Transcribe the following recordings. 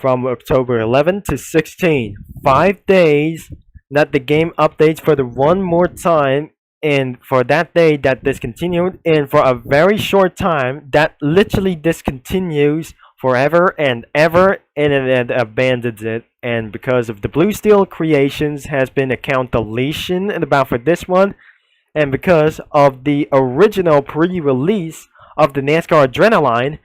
from October 11 to 16. 5 days that the game updates for the one more time, and for that day that discontinued, and for a very short time that literally discontinues forever and ever, and it abandons it. And because of the Blue Steel Creations has been account deletion and about for this one, and because of the original pre-release of the NASCAR Adrenaline,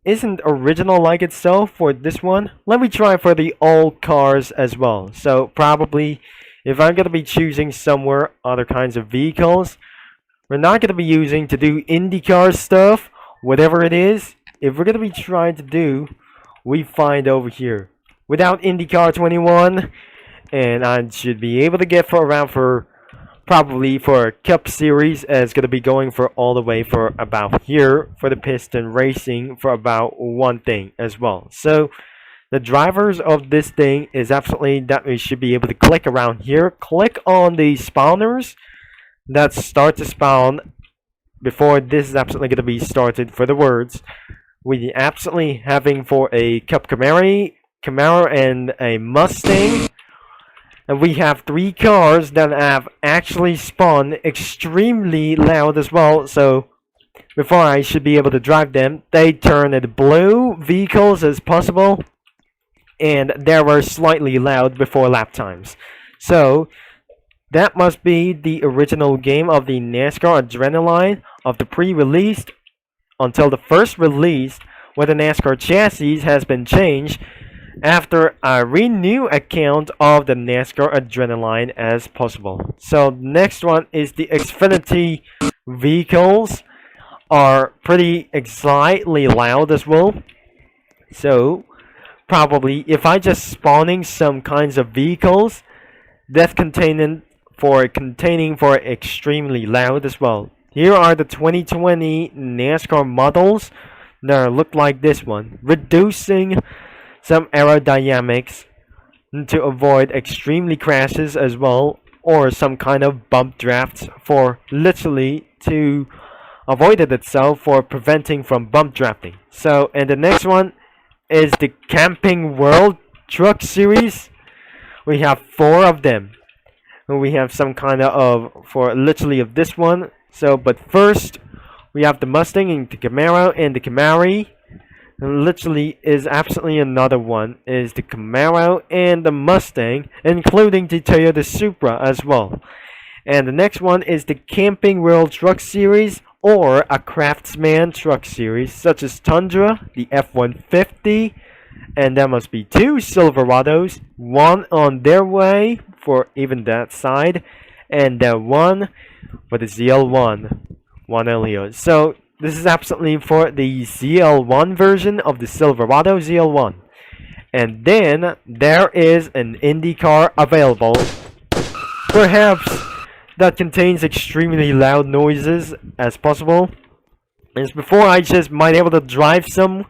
isn't original like itself for this one. Let me try for the old cars as well. So probably if I'm gonna be choosing somewhere other kinds of vehicles, we're not gonna be using to do IndyCar stuff, whatever it is. If we're gonna be trying to do, we find over here without IndyCar 21, and I should be able to get for around for probably for a Cup Series, as gonna be going for all the way for about here for the piston racing for about one thing as well. So the drivers of this thing is absolutely that we should be able to click around here, click on the spawners that start to spawn before this is absolutely going to be started for the words. We absolutely having for a Cup Camaro and a Mustang, and we have 3 cars that have actually spawned extremely loud as well. So before I should be able to drive them, they turn into blue vehicles as possible, and they were slightly loud before lap times. So that must be the original game of the NASCAR Adrenaline of the pre-released until the first release, where the NASCAR chassis has been changed after a renew account of the NASCAR Adrenaline as possible. So next one is the Xfinity vehicles are pretty slightly loud as well. So probably if I just spawning some kinds of vehicles that's containing for extremely loud as well. Here are the 2020 NASCAR models that look like this one, reducing some aerodynamics to avoid extremely crashes as well, or some kind of bump drafts for literally to avoid it itself for preventing from bump drafting. So, and the next one is the Camping World Truck Series. We have 4 of them. We have some kind of for literally of this one. So, but first we have the Mustang and the Camaro and the Camry. And literally is absolutely another one is the Camaro and the Mustang, including the Toyota Supra as well. And the next one is the Camping World Truck Series, or a Craftsman Truck Series, such as Tundra, the F-150, and there must be 2 Silverados, one on their way for even that side, and one for the ZL1, one earlier. So this is absolutely for the ZL1 version of the Silverado ZL1. And then there is an IndyCar available, perhaps that contains extremely loud noises as possible. As before I just might able to drive some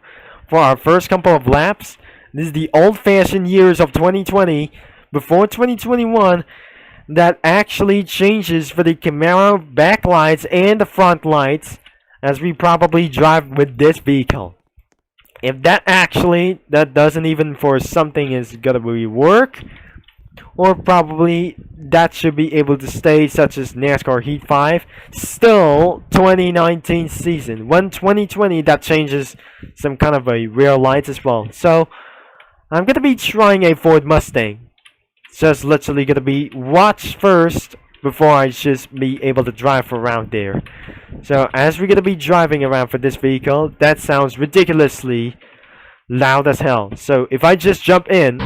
for our first couple of laps. This is the old-fashioned years of 2020 before 2021 that actually changes for the Camaro backlights and the front lights as we probably drive with this vehicle. If that doesn't even for something is gonna be work, or probably that should be able to stay, such as NASCAR Heat 5, still 2019 season. When 2020 that changes some kind of a rear lights as well. So I'm gonna be trying a Ford Mustang. Just literally gonna be watch first before I just be able to drive around there. So as we're gonna be driving around for this vehicle, that sounds ridiculously loud as hell. So if I just jump in,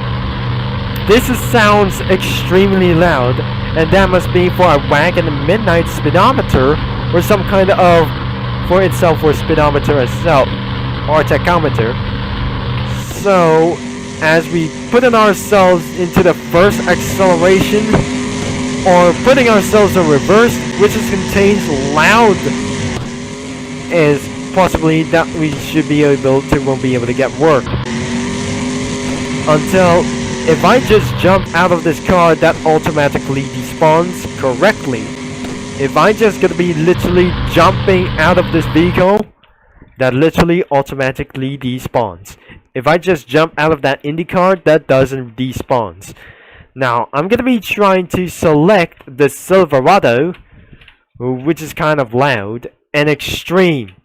sounds extremely loud, and that must be for a wagon midnight speedometer or some kind of for itself or speedometer itself or tachometer. So as we putting ourselves into the first acceleration or putting ourselves in reverse, which is contains loud, is possibly that we should be able to won't be able to get work until if I just jump out of this car, that automatically despawns correctly. If I just gonna be literally jumping out of this vehicle, that literally automatically despawns. if I just jump out of that Indycar, that doesn't despawn. Now, I'm going to be trying to select the Silverado, which is kind of loud, and extreme.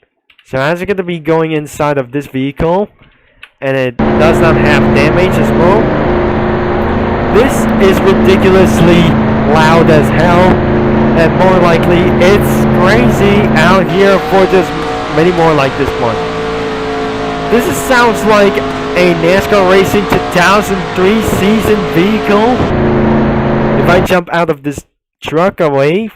So as you're going to be going inside of this vehicle, and it does not have damage as well, this is ridiculously loud as hell, and more likely it's crazy out here for just many more like this one. This sounds like a NASCAR Racing 2003 season vehicle. If I jump out of this truck away,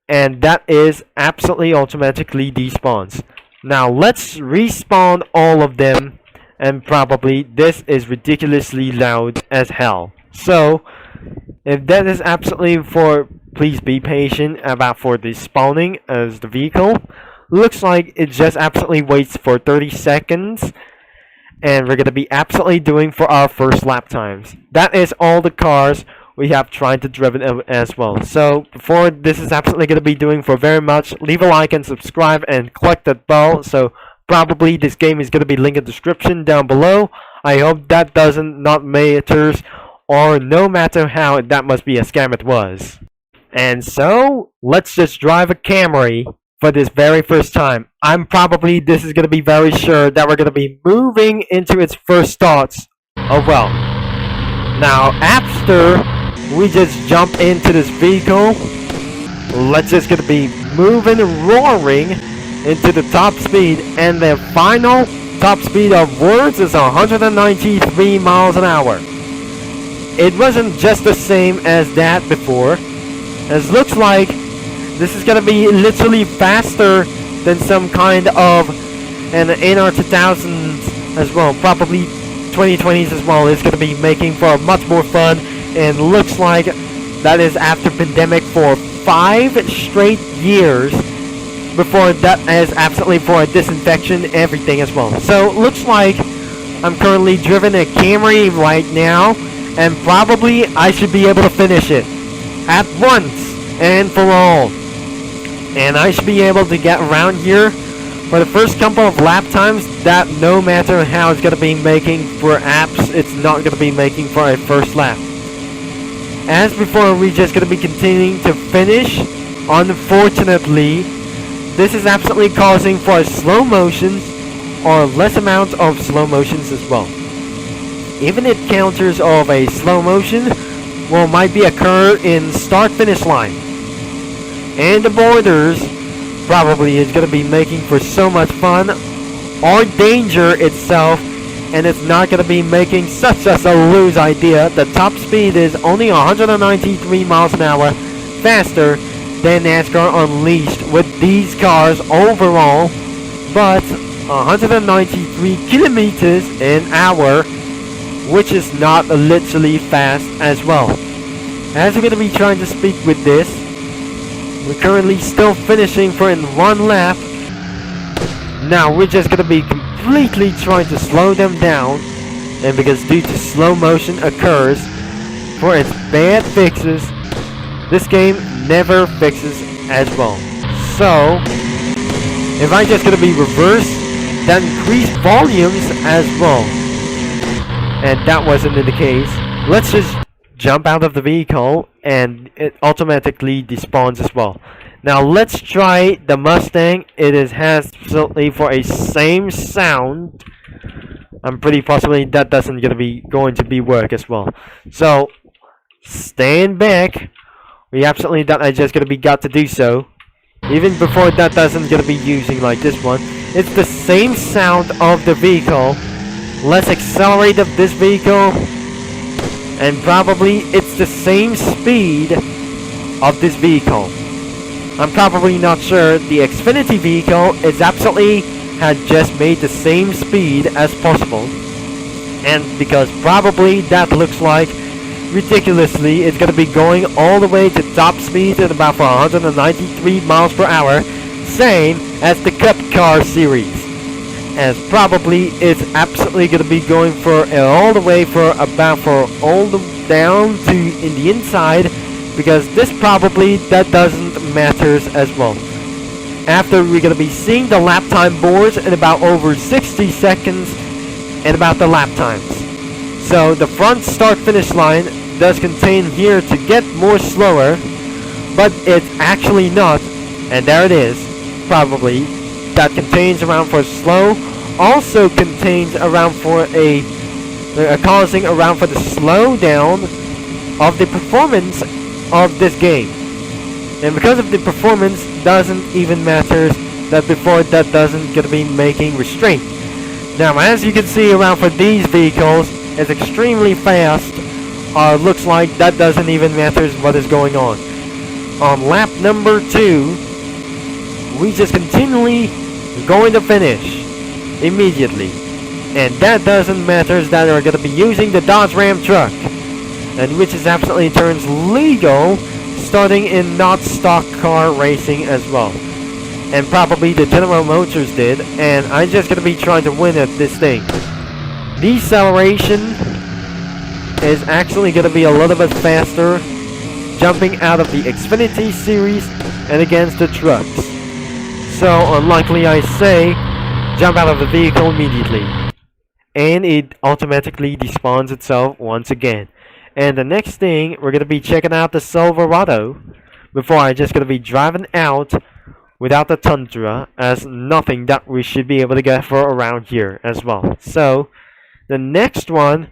and that is absolutely automatically despawns. Now let's respawn all of them, and probably this is ridiculously loud as hell. So if that is absolutely for, please be patient about for the spawning as the vehicle. Looks like it just absolutely waits for 30 seconds, and we're going to be absolutely doing for our first lap times. That is all the cars we have tried to driven as well. So before this is absolutely going to be doing for very much, leave a like and subscribe and click that bell. So probably this game is going to be linked in the description down below. I hope that doesn't not matters, or no matter how, that must be a scam it was. And so let's just drive a Camry for this very first time. This is going to be very sure that we're going to be moving into its first starts. Oh well. Now after we just jump into this vehicle, let's just going to be moving, roaring into the top speed, and the final top speed of words is 193 miles an hour. It wasn't just the same as that before, as looks like this is gonna be literally faster than some kind of an NR 2000s as well. Probably 2020s as well is gonna be making for much more fun, and looks like that is after pandemic for 5 straight years. Before that is absolutely for a disinfection, everything as well. So looks like I'm currently driven a Camry right now, and probably I should be able to finish it at once and for all. And I should be able to get around here for the first couple of lap times that no matter how it's going to be making for apps, it's not going to be making for a first lap. As before, we're just going to be continuing to finish. Unfortunately, this is absolutely causing for slow motions or less amount of slow motions as well. Even it counters of a slow motion might be occur in start finish line. And the borders probably is going to be making for so much fun, or danger itself, and it's not going to be making such a loose idea. The top speed is only 193 miles an hour faster than NASCAR Unleashed with these cars overall, but 193 kilometers an hour, which is not literally fast as well. As we're going to be trying to speak with this, we're currently still finishing for in one lap. Now we're just going to be completely trying to slow them down, and because due to slow motion occurs for its bad fixes, this game never fixes as well. So if I just going to be reversed, that increased volumes as well, and that wasn't in the case. Let's just jump out of the vehicle, and it automatically despawns as well. Now let's try the Mustang. It has absolutely for a same sound. I'm pretty possibly that doesn't going to be work as well. So stand back. We absolutely that I just got to do so. Even before that doesn't be using like this one. It's the same sound of the vehicle. Let's accelerate of this vehicle, and probably it's the same speed of this vehicle. I'm probably not sure. The Xfinity vehicle is absolutely had just made the same speed as possible, and because probably that looks like ridiculously it's going to be going all the way to top speed at about 193 miles per hour, same as the Cup Car series. As probably it's absolutely going to be going for all the way for about for all the down to in the inside, because this probably that doesn't matters as well. After we're going to be seeing the lap time boards in about over 60 seconds, and about the lap times. So the front start finish line does contain here to get more slower, but it's actually not, and there it is, probably, that contains around for slow, also contains around for causing around for the slowdown of the performance of this game. And because of the performance doesn't even matter that before that doesn't gonna be making restraint. Now as you can see around for these vehicles, it's extremely fast. Looks like that doesn't even matter what is going on. On lap number 2, we just continually going to finish immediately. And that doesn't matter that we're going to be using the Dodge Ram truck. And which is absolutely turns legal starting in not stock car racing as well. And probably the General Motors did. And I'm just going to be trying to win at this thing. Deceleration is actually going to be a little bit faster jumping out of the Xfinity series and against the trucks. So unlikely I say, jump out of the vehicle immediately. And it automatically despawns itself once again. And the next thing, we're going to be checking out the Silverado before I just going to be driving out without the Tundra as nothing that we should be able to get for around here as well. So the next one,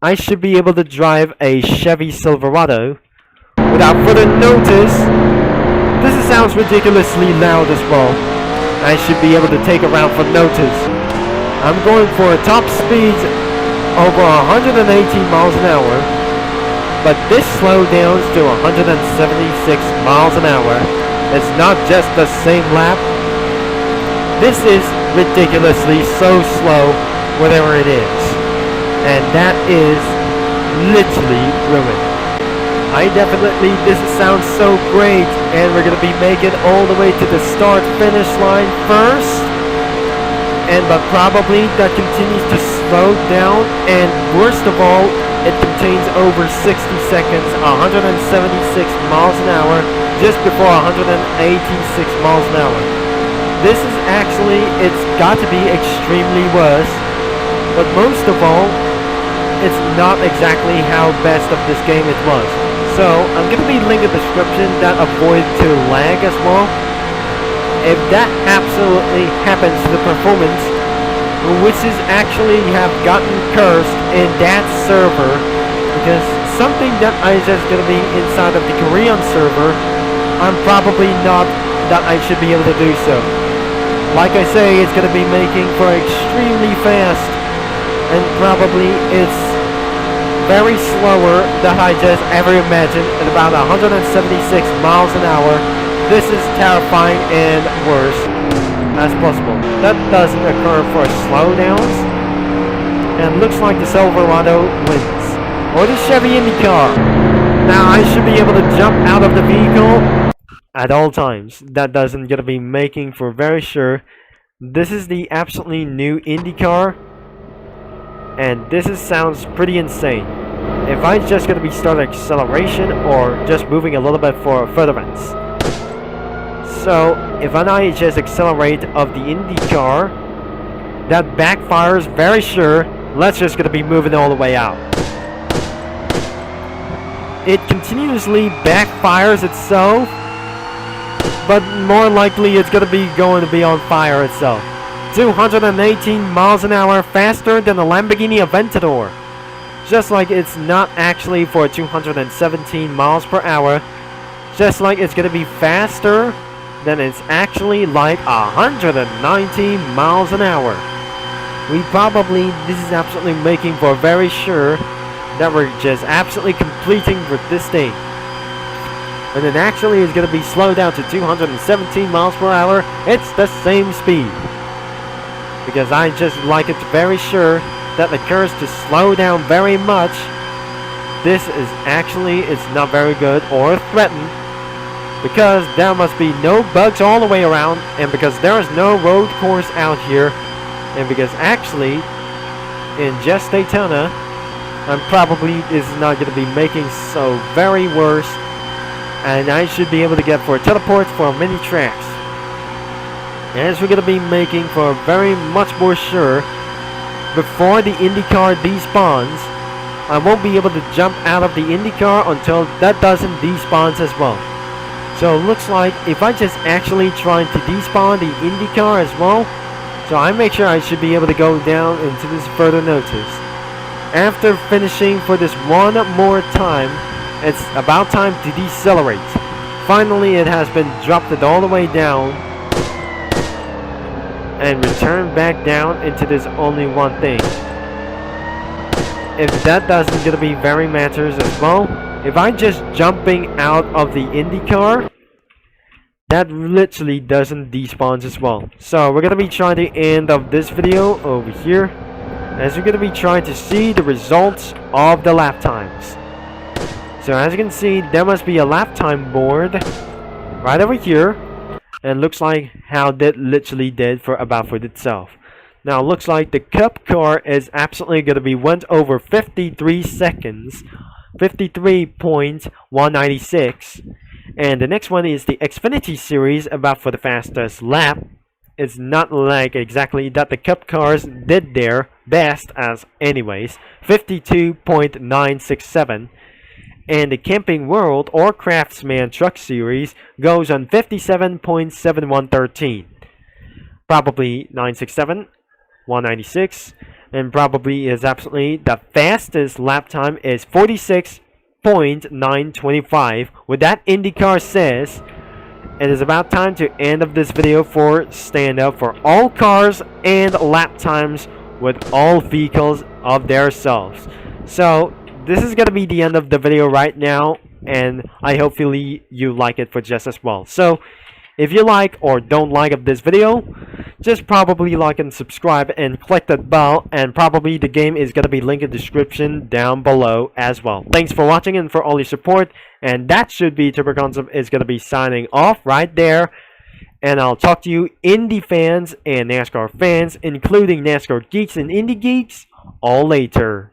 I should be able to drive a Chevy Silverado without further notice. This sounds ridiculously loud as well. I should be able to take around for notice. I'm going for top speeds over 118 miles an hour, but this slowdowns to 176 miles an hour. It's not just the same lap. This is ridiculously so slow, whatever it is. And that is literally ruined. This sounds so great, and we're going to be making all the way to the start-finish line first. But probably that continues to slow down, and worst of all, it contains over 60 seconds, 176 miles an hour, just before 186 miles an hour. This is actually, it's got to be extremely worse, but most of all, it's not exactly how best of this game it was. So I'm going to be linking a description that avoids to lag as well. If that absolutely happens to the performance, which is actually have gotten cursed in that server, because something that I just going to be inside of the Korean server, I'm probably not that I should be able to do so. Like I say, it's going to be making for extremely fast, and probably it's very slower than I just ever imagined at about 176 miles an hour. This is terrifying and worse as possible. That doesn't occur for slowdowns, and looks like the Silverado wins. Or the Chevy Indycar. Now I should be able to jump out of the vehicle at all times. That doesn't gonna be making for very sure. This is the absolutely new Indycar, and sounds pretty insane. If I just gonna be starting acceleration or just moving a little bit for furtherance. So if I just accelerate of the Indycar, that backfires very sure. Let's just gonna be moving all the way out. It continuously backfires itself, but more likely it's going to be on fire itself. 218 miles an hour faster than the Lamborghini Aventador. Just like it's not actually for 217 miles per hour. Just like it's going to be faster than it's actually like 119 miles an hour. This is absolutely making for very sure that we're just absolutely completing with this thing. And then actually is going to be slowed down to 217 miles per hour. It's the same speed. Because I just like it very sure that occurs to slow down very much. This is actually, it's not very good or threatened. Because there must be no bugs all the way around. And because there is no road course out here. And because actually, in just Daytona, I'm probably is not going to be making so very worse, and I should be able to get for teleports for many tracks. As we're going to be making for very much more sure before the IndyCar despawns. I won't be able to jump out of the IndyCar until that doesn't despawns as well. So it looks like if I just actually try to despawn the IndyCar as well, so I make sure I should be able to go down into this further notice. After finishing for this one more time, it's about time to decelerate. Finally, it has been dropped it all the way down and returned back down into this only one thing. If that doesn't gonna be very matters as well, if I just jumping out of the IndyCar, that literally doesn't despawn as well. So we're gonna be trying the end of this video over here, as we're gonna be trying to see the results of the lap times. So as you can see, there must be a lap time board right over here, and looks like how that literally did for itself. Now it looks like the Cup car is absolutely gonna be went over 53 seconds, 53.196. And the next one is the Xfinity Series, about for the fastest lap. It's not like exactly that the Cup cars did their best as anyways, 52.967. And the Camping World or Craftsman Truck Series goes on 57.7113. Probably 967, 196, and probably is absolutely the fastest lap time is 46.925. With that, IndyCar says it is about time to end of this video for stand up for all cars and lap times with all vehicles of themselves. So this is gonna be the end of the video right now, and I hopefully you like it for just as well. So if you like or don't like of this video, just probably like and subscribe and click that bell, and probably the game is going to be linked in the description down below as well. Thanks for watching and for all your support, and that should be Turbo Concept is going to be signing off right there, and I'll talk to you Indy fans and NASCAR fans, including NASCAR geeks and Indy geeks, all later.